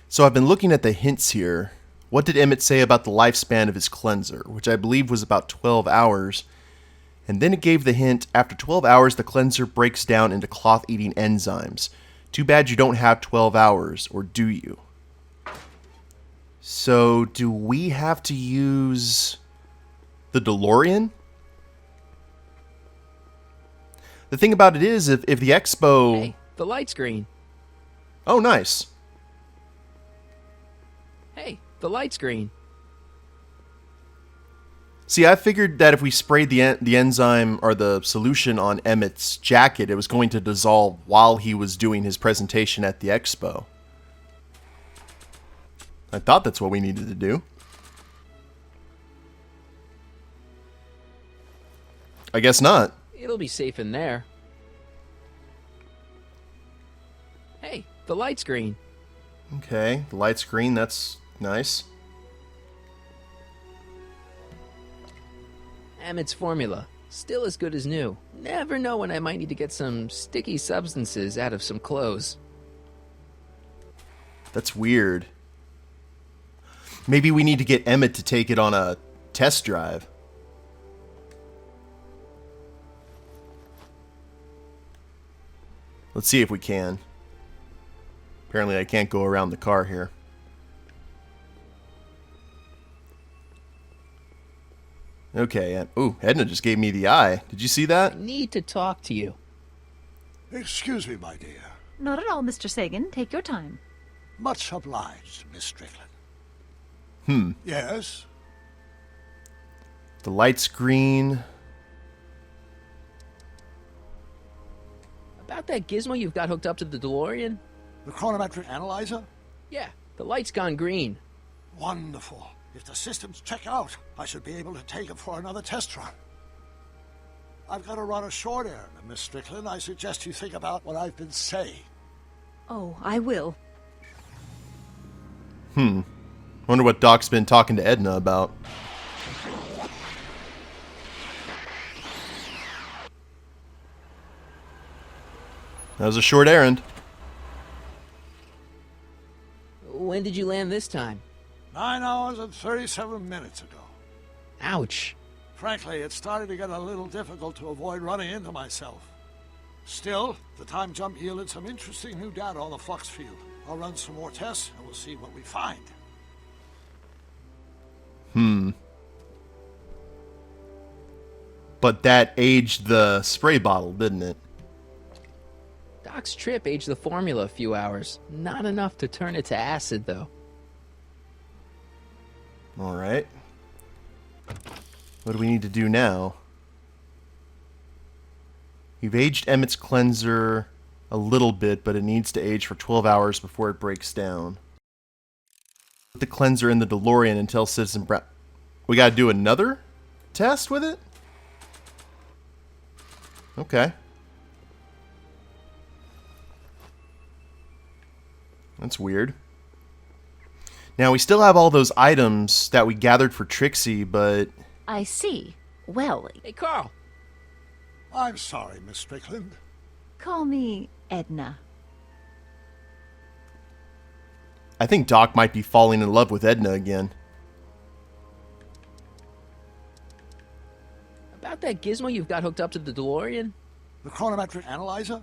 So I've been looking at the hints here. What did Emmett say about the lifespan of his cleanser, which I believe was about 12 hours? And then it gave the hint, after 12 hours, the cleanser breaks down into cloth-eating enzymes. Too bad you don't have 12 hours, or do you? So, do we have to use the DeLorean? The thing about it is, if the expo... Hey, the light's green. Oh, nice. Hey, the light's green. See, I figured that if we sprayed the enzyme or the solution on Emmett's jacket, it was going to dissolve while he was doing his presentation at the expo. I thought that's what we needed to do. I guess not. It'll be safe in there. Hey, the light's green. Okay, the light's green, that's nice. Emmett's formula. Still as good as new. Never know when I might need to get some sticky substances out of some clothes. That's weird. Maybe we need to get Emmett to take it on a test drive. Let's see if we can. Apparently I can't go around the car here. Okay, ooh, Edna just gave me the eye. Did you see I that? need to talk to you. Excuse me, my dear. Not at all, Mr. Sagan. Take your time. Much obliged, Miss Strickland. Yes? The light's green. About that gizmo you've got hooked up to the DeLorean? The chronometric analyzer? Yeah, the light's gone green. Wonderful. If the systems check out, I should be able to take it for another test run. I've got to run a short errand, Miss Strickland. I suggest you think about what I've been saying. Oh, I will. Wonder what Doc's been talking to Edna about. That was a short errand. When did you land this time? 9 hours and 37 minutes ago. Ouch. Frankly, it started to get a little difficult to avoid running into myself. Still, the time jump yielded some interesting new data on the flux field. I'll run some more tests and we'll see what we find. But that aged the spray bottle, didn't it? Doc's trip aged the formula a few hours. Not enough to turn it to acid, though. Alright. What do we need to do now? You've aged Emmett's cleanser a little bit, but it needs to age for 12 hours before it breaks down. Put the cleanser in the DeLorean until Citizen Brown... We gotta do another test with it? Okay. That's weird. Now, we still have all those items that we gathered for Trixie, but... I see. Well, Hey, Carl. I'm sorry, Miss Strickland. call me Edna. I think Doc might be falling in love with Edna again. About that gizmo you've got hooked up to the DeLorean? The chronometric analyzer?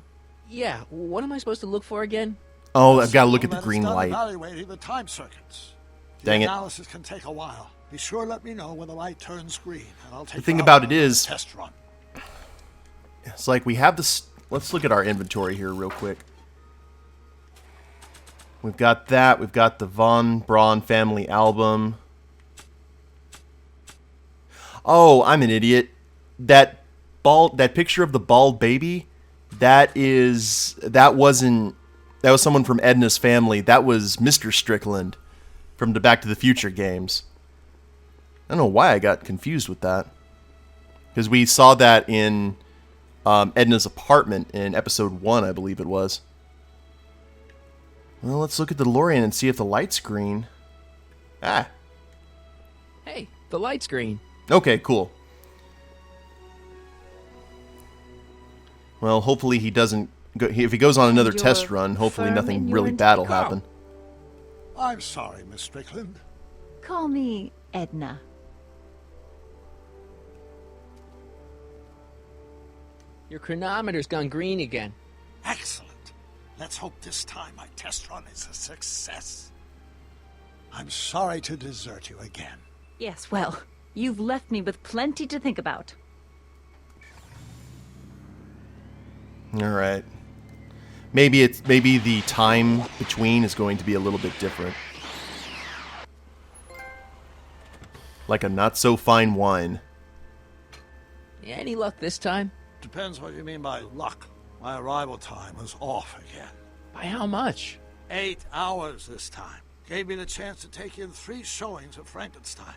Yeah, what am I supposed to look for again? Oh, I've got to look at the That is green done light. Evaluating the time circuits. Dang The it. analysis can take a while. Be sure to let me know when the light turns green, and I'll take The thing you out about on it a is- test run. It's like we have this... Let's look at our inventory here real quick. We've got that. We've got the Von Braun family album. Oh, I'm an idiot. That picture of the bald baby, that was someone from Edna's family. That was Mr. Strickland from the Back to the Future games. I don't know why I got confused with that. Because we saw that in Edna's apartment in episode 1, I believe it was. Well, let's look at the DeLorean and see if the light's green. Ah, Hey, the light's green. okay, cool. Well, hopefully he doesn't... If he goes on another You're test run, hopefully firm nothing in your really bad will Carl. happen. I'm sorry, Miss Strickland. Call me Edna. Your chronometer's gone green again. Excellent. Let's hope this time my test run is a success. I'm sorry to desert you again. Yes, well, you've left me with plenty to think about. All right. Maybe the time between is going to be a little bit different. Like a not so fine wine. Any luck this time? Depends what you mean by luck. My arrival time was off again. By how much? 8 hours this time. Gave me the chance to take in 3 showings of Frankenstein.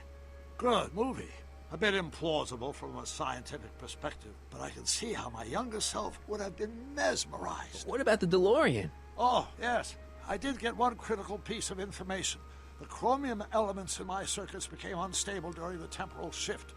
Good movie. A bit implausible from a scientific perspective, but I can see how my younger self would have been mesmerized. What about the DeLorean? Oh, yes. I did get one critical piece of information. The chromium elements in my circuits became unstable during the temporal shift.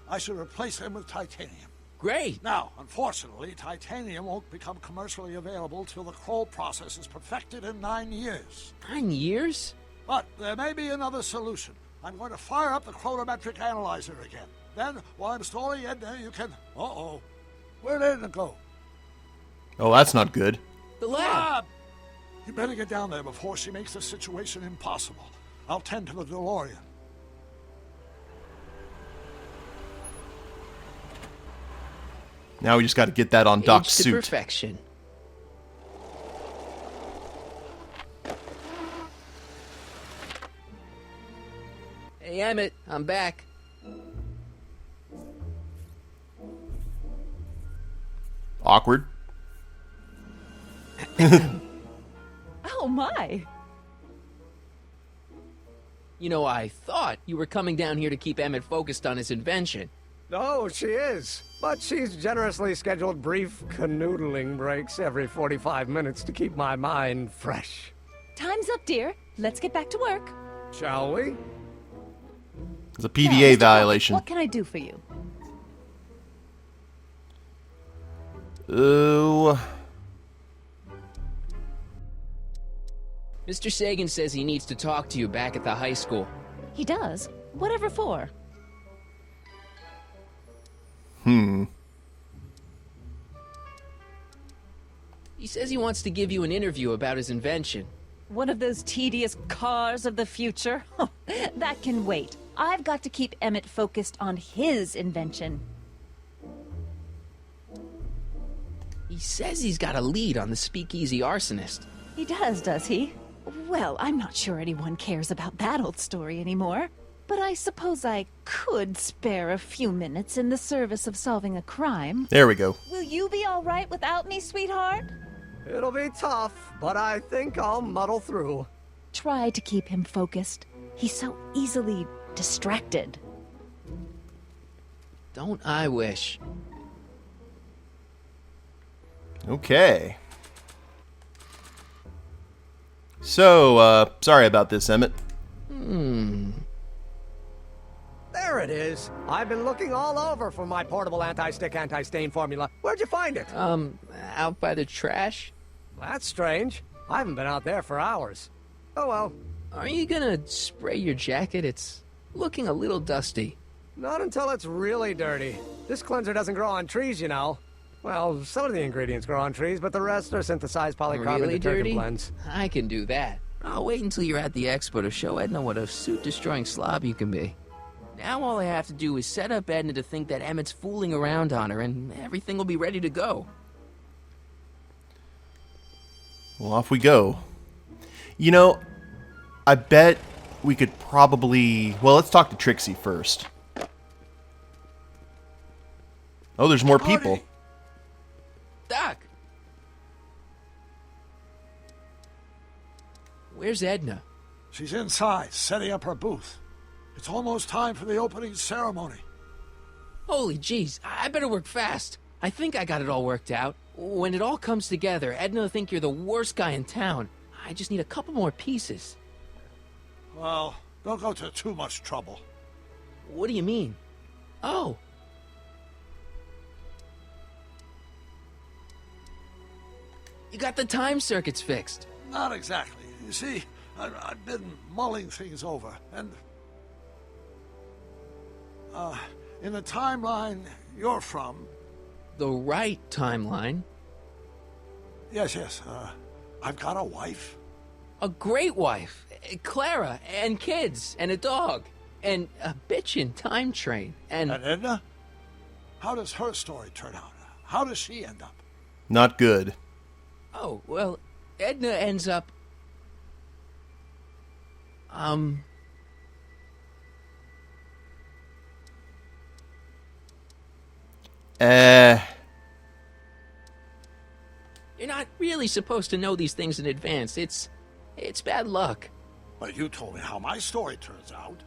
I should replace them with titanium. Great. Now, unfortunately, titanium won't become commercially available till the Kroll process is perfected in 9 years. 9 years? But there may be another solution. I'm going to fire up the chronometric analyzer again. Then, while I'm stalling Edna, you can... Uh-oh. Where'd Edna go? Oh, that's not good. The lab! You better get down there before she makes the situation impossible. I'll tend to the DeLorean. Now we just got to get that on Doc's Aged to suit. perfection. Hey, Emmett, I'm back. Awkward. Oh, my. You know, I thought you were coming down here to keep Emmett focused on his invention. Oh, she is. But she's generously scheduled brief canoodling breaks every 45 minutes to keep my mind fresh. Time's up, dear. Let's get back to work. Shall we? It's a Now, PDA Mr. violation. What can I do for you? Ooh. Mr. Sagan says he needs to talk to you back at the high school. He does. Whatever for. He says he wants to give you an interview about his invention. One of those tedious cars of the future? That can wait. I've got to keep Emmett focused on his invention. He says he's got a lead on the speakeasy arsonist. He does he? Well, I'm not sure anyone cares about that old story anymore. But I suppose I could spare a few minutes in the service of solving a crime. There we go. Will you be all right without me, sweetheart? It'll be tough, but I think I'll muddle through. Try to keep him focused. He's so easily distracted. Don't I wish? Okay. So, sorry about this, Emmett. There it is. I've been looking all over for my portable anti-stick, anti-stain formula. Where'd you find it? Out by the trash? That's strange. I haven't been out there for hours. Oh well. Are you gonna spray your jacket? It's looking a little dusty. Not until it's really dirty. This cleanser doesn't grow on trees, you know. Well, some of the ingredients grow on trees, but the rest are synthesized polycarbonate Really detergent dirty? blends. I can do that. I'll wait until you're at the expo to show Edna what a suit-destroying slob you can be. Now all I have to do is set up Edna to think that Emmett's fooling around on her, and everything will be ready to go. Well, off we go. You know, I bet we could probably... Well, let's talk to Trixie first. Oh, there's more people. Marty! Doc! Where's Edna? She's inside, setting up her booth. It's almost time for the opening ceremony. Holy jeez, I better work fast. I think I got it all worked out. When it all comes together, Edna will think you're the worst guy in town. I just need a couple more pieces. Well, don't go to too much trouble. What do you mean? Oh. You got the time circuits fixed. Not exactly. You see, I've been mulling things over, and in the timeline you're from. The right timeline? Yes. I've got a wife. A great wife, Clara, and kids, and a dog, and a bitchin' time train, and Edna? How does her story turn out? How does she end up? Not good. oh, well, Edna ends up... You're not really supposed to know these things in advance. It's bad luck. But you told me how my story turns out.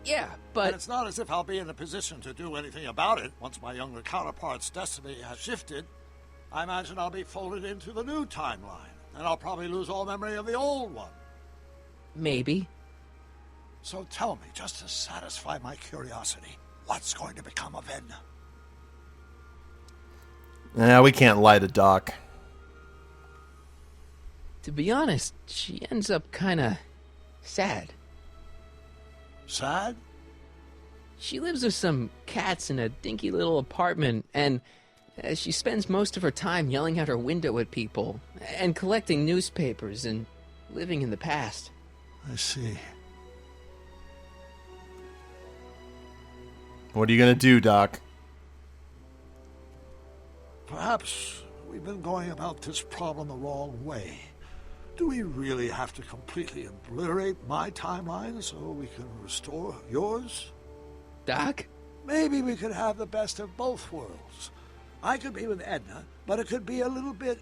Yeah, And but... it's not as if I'll be in a position to do anything about it once my younger counterpart's destiny has shifted. I imagine I'll be folded into the new timeline, and I'll probably lose all memory of the old one. Maybe. So tell me, just to satisfy my curiosity, what's going to become of Edna? We can't lie to Doc. To be honest, she ends up kinda... sad. Sad? She lives with some cats in a dinky little apartment, and she spends most of her time yelling out her window at people, and collecting newspapers, and living in the past. I see. What are you gonna do, Doc? Perhaps we've been going about this problem the wrong way. Do we really have to completely obliterate my timeline so we can restore yours? Doc? Maybe we could have the best of both worlds. I could be with Edna, but it could be a little bit,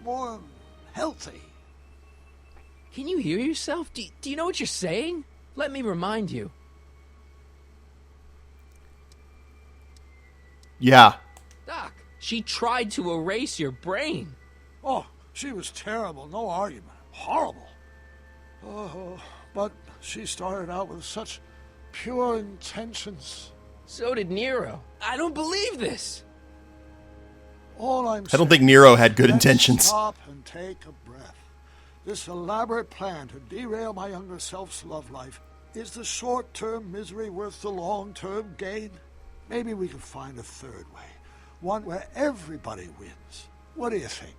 more healthy. Can you hear yourself? Do you know what you're saying? Let me remind you. Yeah. Doc, she tried to erase your brain. Oh, she was terrible, no argument. Horrible. Oh, but she started out with such pure intentions. So did Nero. I don't believe this. All I'm I don't saying think Nero had good is intentions. Stop and take a breath. This elaborate plan to derail my younger self's love life, is the short-term misery worth the long-term gain? Maybe we could find a third way. One where everybody wins. What do you think?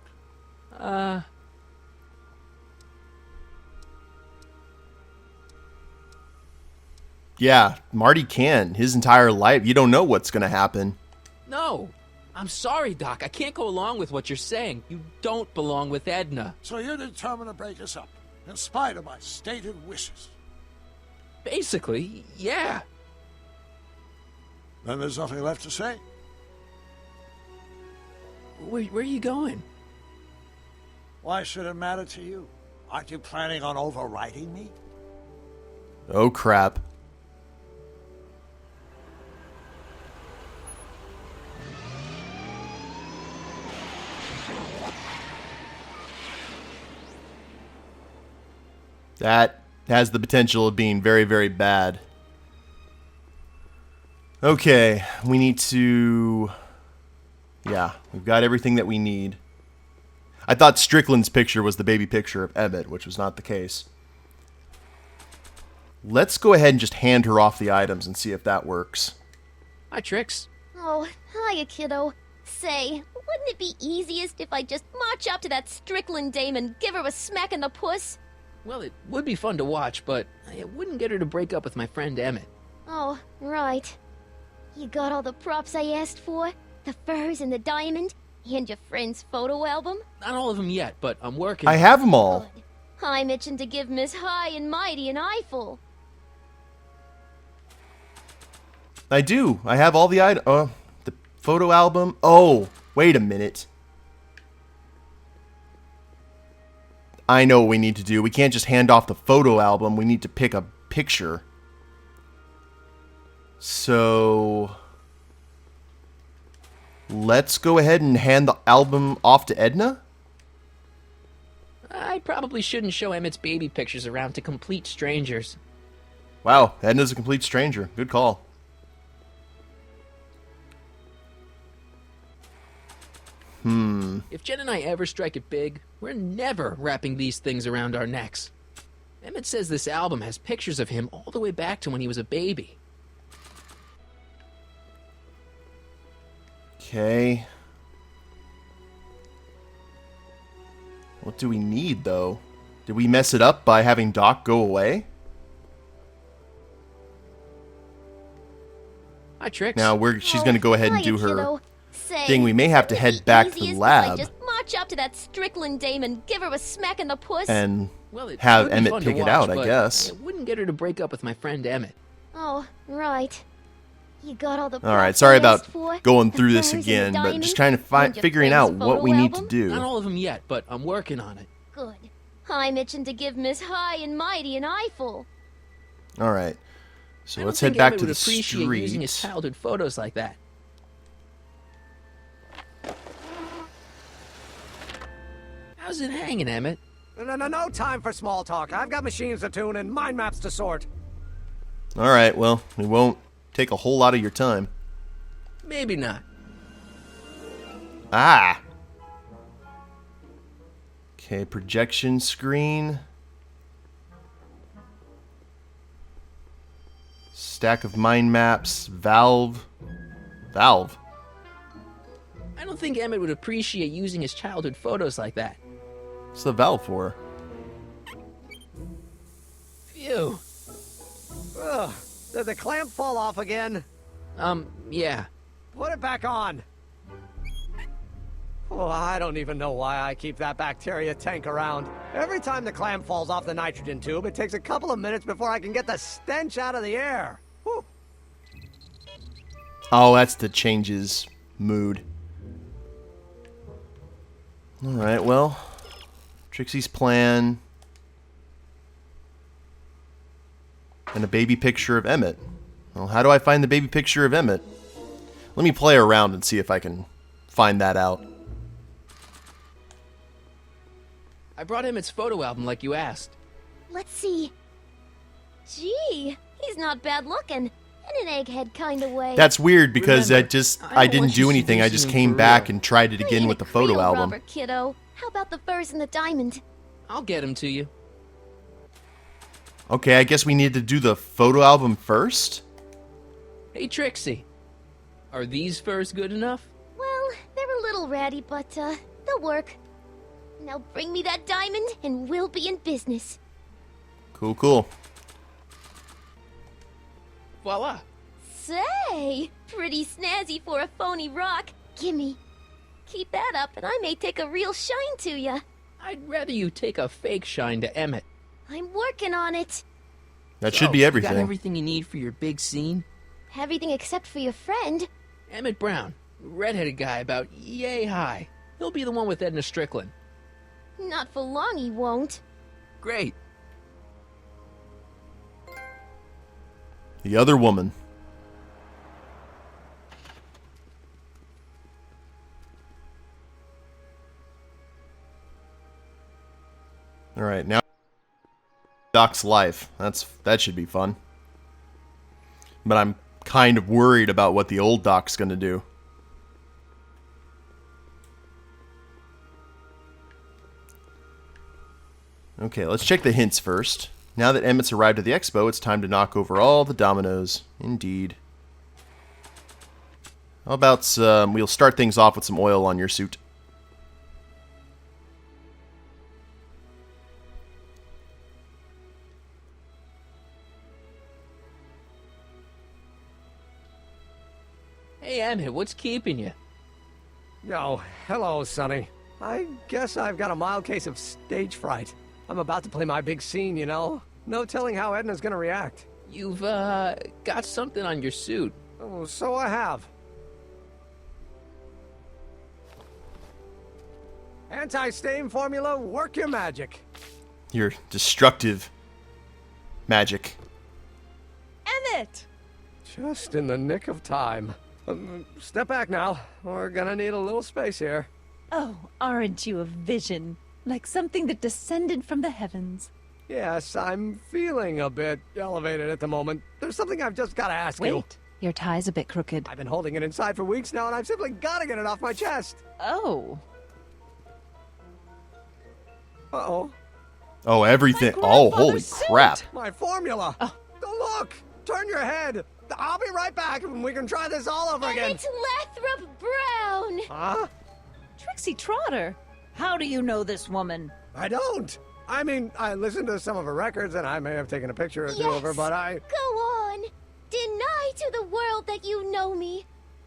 Yeah, Marty can. His entire life. You don't know what's gonna happen. No. I'm sorry, Doc. I can't go along with what you're saying. You don't belong with Edna. So you're determined to break us up, in spite of my stated wishes. Basically, yeah. Then there's nothing left to say. Where are you going? Why should it matter to you? Aren't you planning on overriding me? Oh, crap. That has the potential of being very, very bad. Okay, we need to... Yeah, we've got everything that we need. I thought Strickland's picture was the baby picture of Emmett, which was not the case. Let's go ahead and just hand her off the items and see if that works. Hi, Trix. Oh, hiya, kiddo. Say, wouldn't it be easiest if I just march up to that Strickland dame and give her a smack in the puss? Well, it would be fun to watch, but it wouldn't get her to break up with my friend Emmett. Oh, right. You got all the props I asked for? The furs and the diamond? And your friend's photo album? Not all of them yet, but I'm working. I have them all. Good. I'm itching to give Miss High and Mighty an eyeful. I do. I have all the items. The photo album. Oh, wait a minute. I know what we need to do. We can't just hand off the photo album. We need to pick a picture. So... let's go ahead and hand the album off to Edna? I probably shouldn't show Emmett's baby pictures around to complete strangers. Wow, Edna's a complete stranger. Good call. If Jen and I ever strike it big, we're never wrapping these things around our necks. Emmett says this album has pictures of him all the way back to when he was a baby. Okay. What do we need, though? Did we mess it up by having Doc go away? Hi, Trix. Now she's going to go ahead and Hiya, do her kiddo. Say, thing. We may have to wouldn't it head be back to the easiest if lab I just march up to that Strickland dame and give her a smack in the puss? and Well, it have would be Emmett fun to pick it watch, out, I but guess. It wouldn't get her to break up with my friend Emmett. Oh, right. You got all the All right, props sorry I about asked for? going The through this furs and the again, but diamonds? just trying to And your figuring friend's out what photo we need to album? do. Not all of them yet, but I'm working on it. Good. I'm itching to give Miss High and Mighty an eyeful. All right. So I don't let's think head back Emmett to would the appreciate using his street. childhood photos like that. How's it hanging, Emmett? No time for small talk. I've got machines to tune and mind maps to sort. All right, well, we won't take a whole lot of your time. Maybe not. Ah. Okay, projection screen. Stack of mind maps. Valve. Valve. I don't think Emmett would appreciate using his childhood photos like that. What's the valve for? Phew. Ugh, did the clamp fall off again? Yeah. Put it back on. Oh, I don't even know why I keep that bacteria tank around. Every time the clamp falls off the nitrogen tube, it takes a couple of minutes before I can get the stench out of the air. Whew. Oh, that's the changes mood. All right, well, Trixie's plan and a baby picture of Emmett. Well, how do I find the baby picture of Emmett? Let me play around and see if I can find that out. I brought Emmett's photo album like you asked. Let's see. Gee, he's not bad looking. In an egghead kind of way. That's weird because Remember, I don't didn't want you do anything. I seducing just him came for back real. and tried it I again ain't with the a photo Creole album. robber, kiddo. How about the furs and the diamond? I'll get him to you. Okay, I guess we need to do the photo album first? Hey, Trixie. Are these furs good enough? Well, they're a little ratty, but, they'll work. Now bring me that diamond, and we'll be in business. Cool, cool. Voila. Say, pretty snazzy for a phony rock. Gimme. Keep that up, and I may take a real shine to ya. I'd rather you take a fake shine to Emmett. I'm working on it. That So, should be You everything. got everything you need for your big scene? Everything except for your friend. Emmett Brown, redheaded guy about yay high. He'll be the one with Edna Strickland. Not for long, he won't. Great. The other woman. All right, now Doc's life. That should be fun. But I'm kind of worried about what the old Doc's going to do. Okay, let's check the hints first. Now that Emmett's arrived at the expo, it's time to knock over all the dominoes. Indeed. How about we'll start things off with some oil on your suit. Hey, Emmett, what's keeping you? Oh, hello, Sonny. I guess I've got a mild case of stage fright. I'm about to play my big scene, you know? No telling how Edna's gonna react. You've, got something on your suit. Oh, so I have. Anti-stain formula, work your magic. Your destructive magic. Emmett! Just in the nick of time. Step back now. We're gonna need a little space here. Oh, aren't you a vision? Like something that descended from the heavens. Yes, I'm feeling a bit elevated at the moment. There's something I've just gotta ask you. Wait, Your tie's a bit crooked. I've been holding it inside for weeks now, and I've simply got to get it off my chest. Oh. Uh-oh. Oh, everything. My Oh, holy grandfather's suit. crap. My formula. Oh. Look! Turn your head. I'll be right back, and we can try this all over again. Emmett Lathrop Brown! Huh? Trixie Trotter. How do you know this woman? I don't. I mean, I listened to some of her records, and I may have taken a picture or two of her, but I... Go on. Deny to the world that you know me.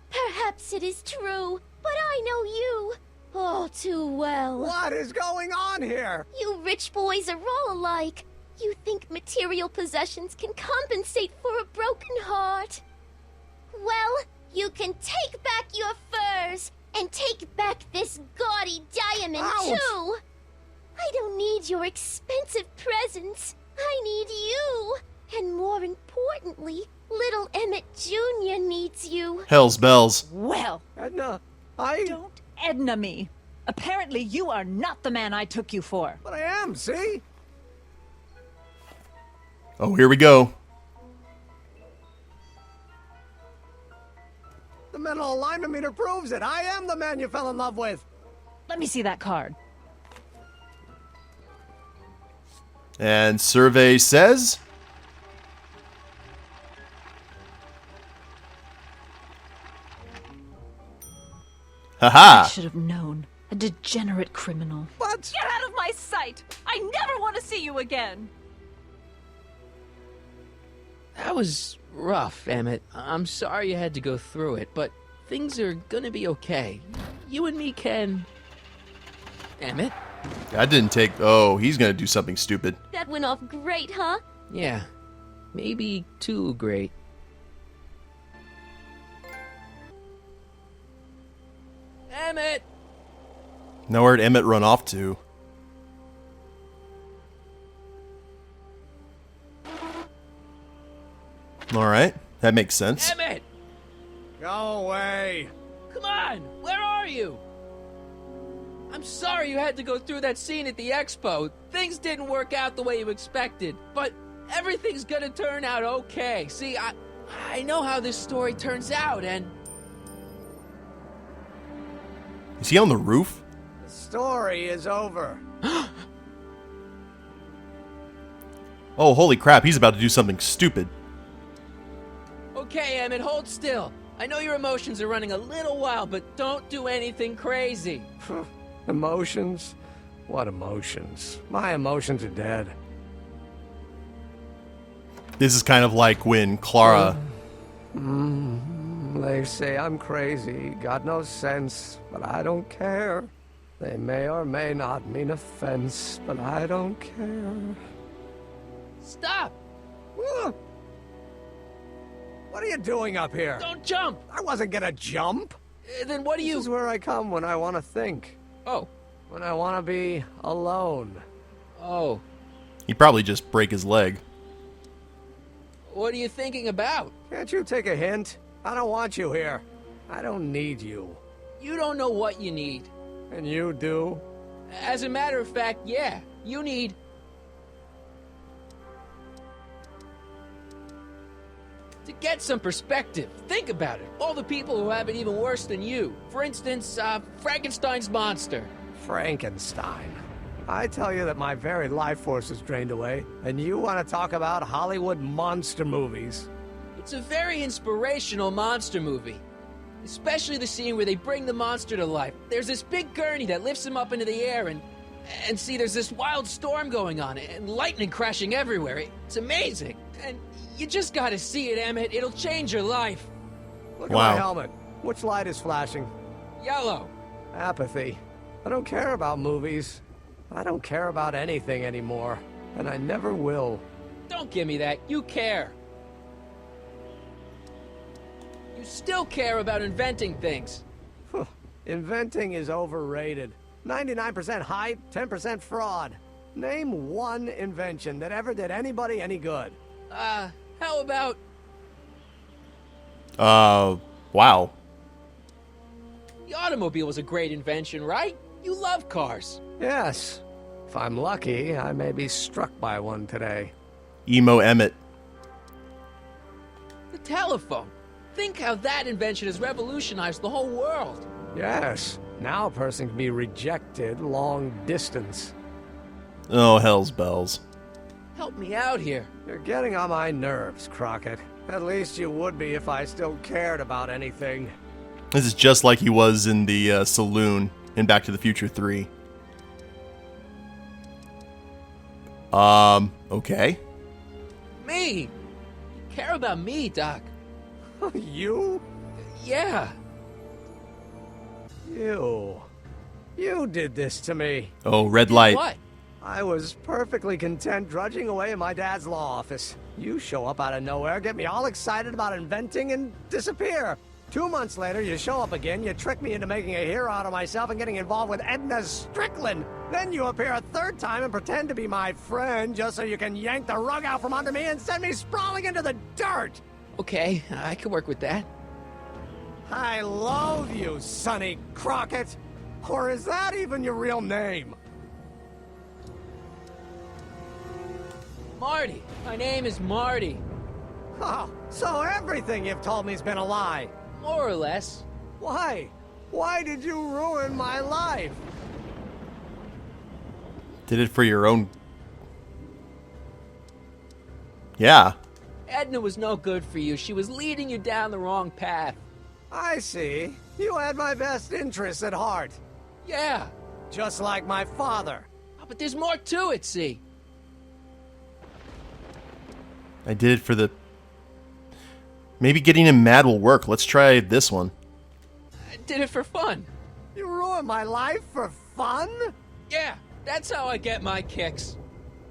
Perhaps it is true, but I know you all too well. What is going on here? You rich boys are all alike. You think material possessions can compensate for a broken heart. Well, you can take back your furs and take back this gaudy diamond, Ouch. too. I don't need your expensive presents. I need you. And more importantly, little Emmett Jr. needs you. Hell's bells. Well, Edna, I... don't Edna me. Apparently you are not the man I took you for. But I am, see? Oh, here we go. The mental alignment meter proves it. I am the man you fell in love with. Let me see that card. And survey says... I Haha. should have known. A degenerate criminal. What? Get out of my sight! I never want to see you again! That was rough, Emmett. I'm sorry you had to go through it, but things are gonna be okay. You and me can... Emmett? I didn't take... Oh, he's gonna do something stupid. That went off great, huh? Yeah. Maybe too great. Emmett! Now where'd Emmett run off to? Alright, that makes sense. Emmett! Go away. Come on! Where are you? I'm sorry you had to go through that scene at the expo. Things didn't work out the way you expected, but everything's gonna turn out okay. See, I know how this story turns out, and... Is he on the roof? The story is over. Oh, holy crap, he's about to do something stupid. Okay, Emmett, hold still. I know your emotions are running a little wild, but don't do anything crazy. Emotions? What emotions? My emotions are dead. This is kind of like when Clara... They say I'm crazy, got no sense, but I don't care. They may or may not mean offense, but I don't care. Stop! What are you doing up here? Don't jump! I wasn't gonna jump. Then what do This you... is where I come when I want to think. Oh. When I want to be alone. Oh. He'd probably just break his leg. What are you thinking about? Can't you take a hint? I don't want you here. I don't need you. You don't know what you need. And you do? As a matter of fact, yeah. You need... to get some perspective. Think about it. All the people who have it even worse than you. For instance, Frankenstein's monster. Frankenstein. I tell you that my very life force is drained away, and you want to talk about Hollywood monster movies. It's a very inspirational monster movie. Especially the scene where they bring the monster to life. There's this big gurney that lifts him up into the air, and see, there's this wild storm going on, and lightning crashing everywhere. It's amazing. And you just gotta see it, Emmett. It'll change your life. Look Wow. at my helmet. Which light is flashing? Yellow. Apathy. I don't care about movies. I don't care about anything anymore. And I never will. Don't give me that. You care. You still care about inventing things. Inventing is overrated. 99% hype, 10% fraud. Name one invention that ever did anybody any good. How about... Wow. The automobile was a great invention, right? You love cars. Yes. If I'm lucky, I may be struck by one today. Emo Emmett. The telephone. Think how that invention has revolutionized the whole world. Yes. Now a person can be rejected long distance. Oh, hell's bells. Help me out here. You're getting on my nerves, Crockett. At least you would be if I still cared about anything. This is just like he was in the saloon in Back to the Future 3. Okay. Me? Care about me, Doc. You? Yeah. You did this to me. Oh, red light. What? I was perfectly content drudging away in my dad's law office. You show up out of nowhere, get me all excited about inventing, and disappear. 2 months later, you show up again, you trick me into making a hero out of myself and getting involved with Edna Strickland. Then you appear a third time and pretend to be my friend just so you can yank the rug out from under me and send me sprawling into the dirt. Okay, I can work with that. I loathe you, Sonny Crockett. Or is that even your real name? Marty. My name is Marty. Oh, so everything you've told me's been a lie. More or less. Why? Why did you ruin my life? Did it for your own... Yeah. Edna was no good for you. She was leading you down the wrong path. I see. You had my best interests at heart. Yeah. Just like my father. Oh, but there's more to it, see? I did it for the... Maybe getting him mad will work. Let's try this one. I did it for fun. You ruined my life for fun? Yeah, that's how I get my kicks.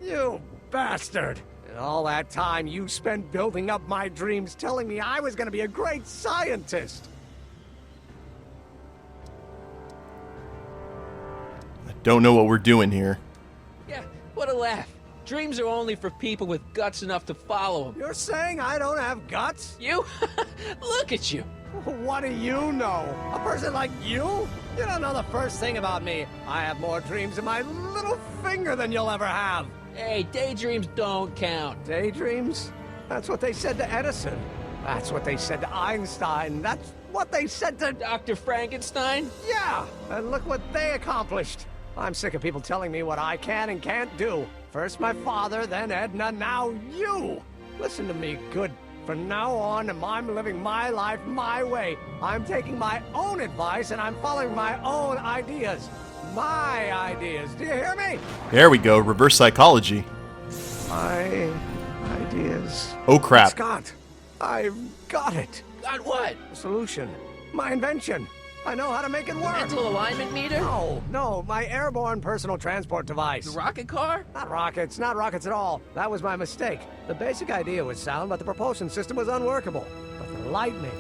You bastard. And all that time you spent building up my dreams, telling me I was going to be a great scientist. I don't know what we're doing here. Yeah, what a laugh. Dreams are only for people with guts enough to follow them. You're saying I don't have guts? You? Look at you. What do you know? A person like you? You don't know the first thing about me. I have more dreams in my little finger than you'll ever have. Hey, daydreams don't count. Daydreams? That's what they said to Edison. That's what they said to Einstein. That's what they said to... Dr. Frankenstein? Yeah! And look what they accomplished. I'm sick of people telling me what I can and can't do. First my father, then Edna, now you! Listen to me, good. From now on, I'm living my life my way. I'm taking my own advice and I'm following my own ideas. My ideas. Do you hear me? There we go. Reverse psychology. My ideas. Oh, crap. Scott, I've got it. Got what? The solution. My invention. I know how to make it work. Mental alignment meter? No, my airborne personal transport device. The rocket car? Not rockets at all. That was my mistake. The basic idea was sound, but the propulsion system was unworkable. But the lightning!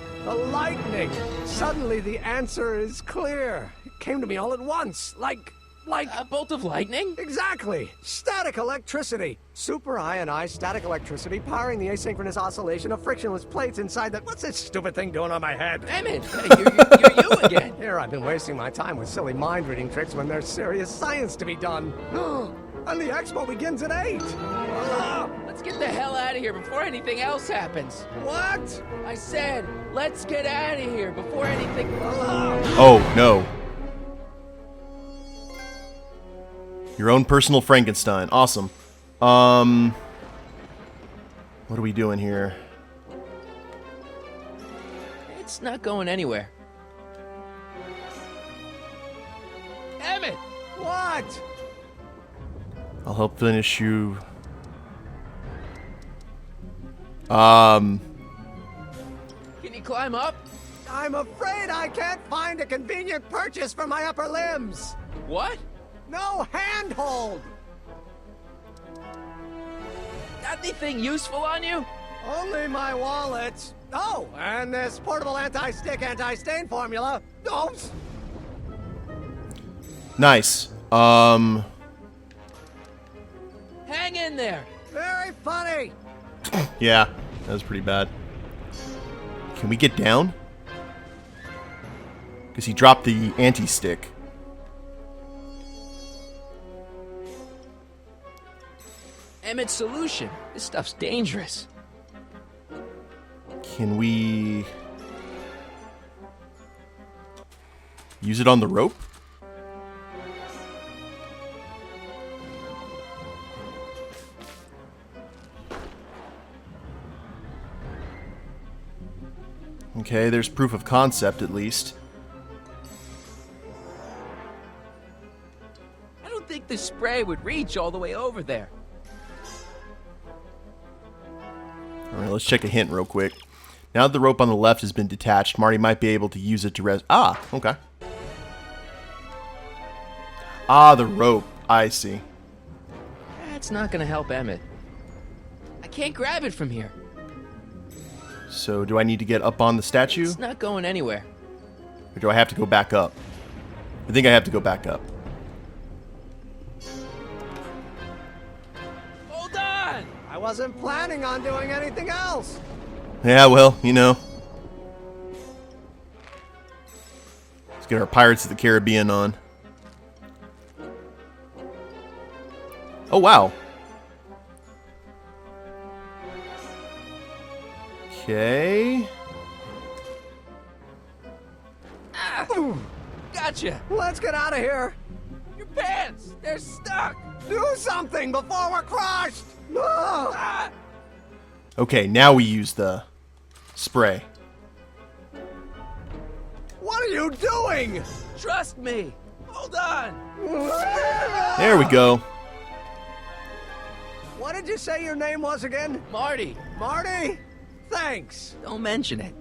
Suddenly the answer is clear. It came to me all at once, like... A bolt of lightning? Exactly! Static electricity! Super ionized static electricity powering the asynchronous oscillation of frictionless plates inside the... What's this stupid thing doing on my head? Emmett, you're you again. Here I've been wasting my time with silly mind-reading tricks when there's serious science to be done. And the expo begins at 8! Let's get the hell out of here before anything else happens. What? I said, let's get out of here before anything... Oh, no. Your own personal Frankenstein. Awesome. What are we doing here? It's not going anywhere. Emmett! What? I'll help finish you. Can Can you climb up? I'm afraid I can't find a convenient purchase for my upper limbs. What? No handhold. Got anything useful on you? Only my wallet. Oh, and this portable anti-stick, anti-stain formula. Oops. Nice. Hang in there. Very funny. Yeah, that was pretty bad. Can we get down? Because he dropped the anti-stick. Emmett's solution. This stuff's dangerous. Can we... Use it on the rope? Okay, there's proof of concept at least. I don't think the spray would reach all the way over there. Alright, let's check a hint real quick. Now that the rope on the left has been detached, Marty might be able to use it to rest. Ah, okay. Ah, the rope. I see. That's not gonna help Emmett. I can't grab it from here. So, do I need to get up on the statue? It's not going anywhere. Or do I have to go back up? I think I have to go back up. Hold on! I wasn't planning on doing anything else. Yeah, well, you know. Let's get our Pirates of the Caribbean on. Oh, wow. Okay. Gotcha! Let's get out of here. Your pants! They're stuck! Do something before we're crushed. Ah! Ah! Okay, now we use the spray. What are you doing? Trust me! Hold on! There we go. What did you say your name was again? Marty! Marty? Thanks. Don't mention it.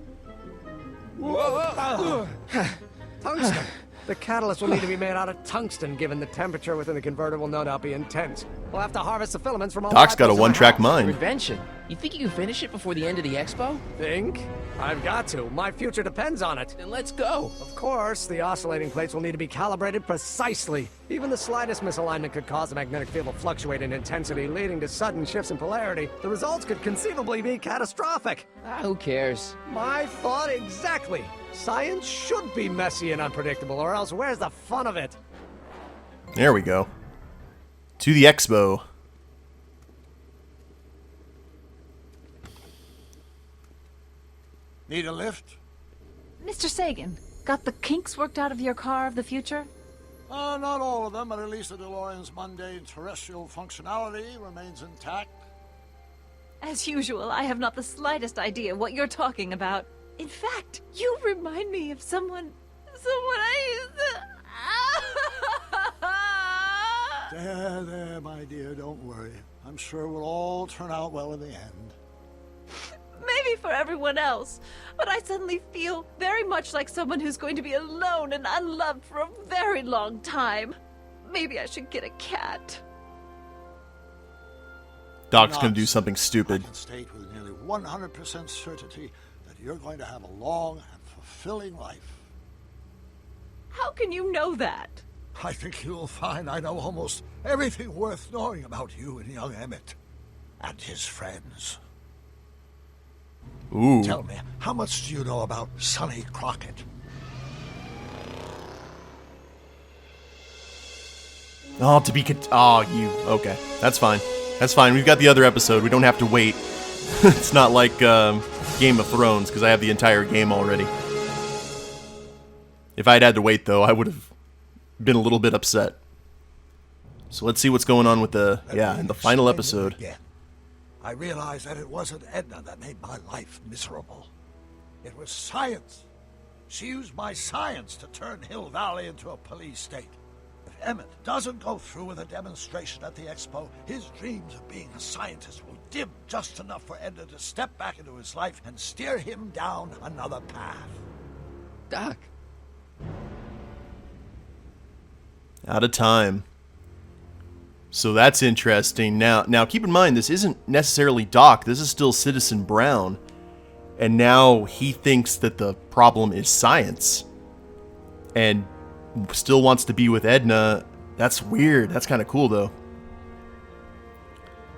Tungsten. The catalyst will need to be made out of tungsten, given the temperature within the converter will no doubt be intense. We'll have to harvest the filaments from all Doc's got a five places in one-track the house. mind. Prevention? You think you can finish it before the end of the expo? Think? I've got to. My future depends on it. Then let's go. Of course, the oscillating plates will need to be calibrated precisely. Even the slightest misalignment could cause the magnetic field to fluctuate in intensity, leading to sudden shifts in polarity. The results could conceivably be catastrophic. Who cares? My thought exactly. Science should be messy and unpredictable, or else where's the fun of it? There we go. To the expo. Need a lift? Mr. Sagan, got the kinks worked out of your car of the future? Not all of them, but at least the DeLorean's mundane terrestrial functionality remains intact. As usual, I have not the slightest idea what you're talking about. In fact, you remind me of someone I used to... There, my dear, don't worry. I'm sure we'll all turn out well in the end. Maybe for everyone else, but I suddenly feel very much like someone who's going to be alone and unloved for a very long time. Maybe I should get a cat. Doc's gonna do something stupid. I can state with nearly 100% certainty that you're going to have a long and fulfilling life. How can you know that? I think you'll find I know almost everything worth knowing about you and young Emmett and his friends. Ooh. Tell me, how much do you know about Sonny Crockett? Oh, you. Okay, that's fine. That's fine. We've got the other episode. We don't have to wait. It's not like Game of Thrones, because I have the entire game already. If I'd had to wait, though, I would have been a little bit upset. So let's see what's going on with the, in the final episode. Again. I realized that it wasn't Edna that made my life miserable. It was science. She used my science to turn Hill Valley into a police state. If Emmett doesn't go through with a demonstration at the expo, his dreams of being a scientist will dim just enough for Edna to step back into his life and steer him down another path. Doc. Out of time. So that's interesting. Now keep in mind, this isn't necessarily Doc. This is still Citizen Brown. And now he thinks that the problem is science. And still wants to be with Edna. That's weird. That's kind of cool, though.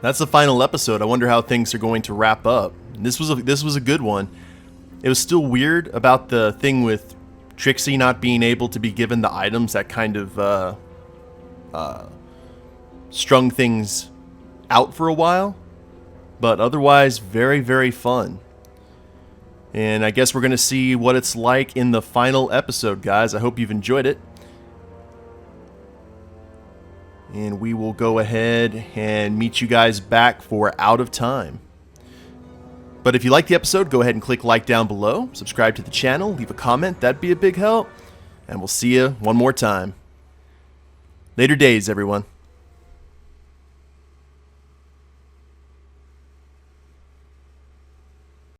That's the final episode. I wonder how things are going to wrap up. This was a good one. It was still weird about the thing with Trixie not being able to be given the items that kind of strung things out for a while, but otherwise very, very fun. And I guess we're going to see what it's like in the final episode, guys. I hope you've enjoyed it. And we will go ahead and meet you guys back for Out of Time. But if you like the episode, go ahead and click like down below. Subscribe to the channel. Leave a comment. That'd be a big help. And we'll see you one more time. Later days, everyone.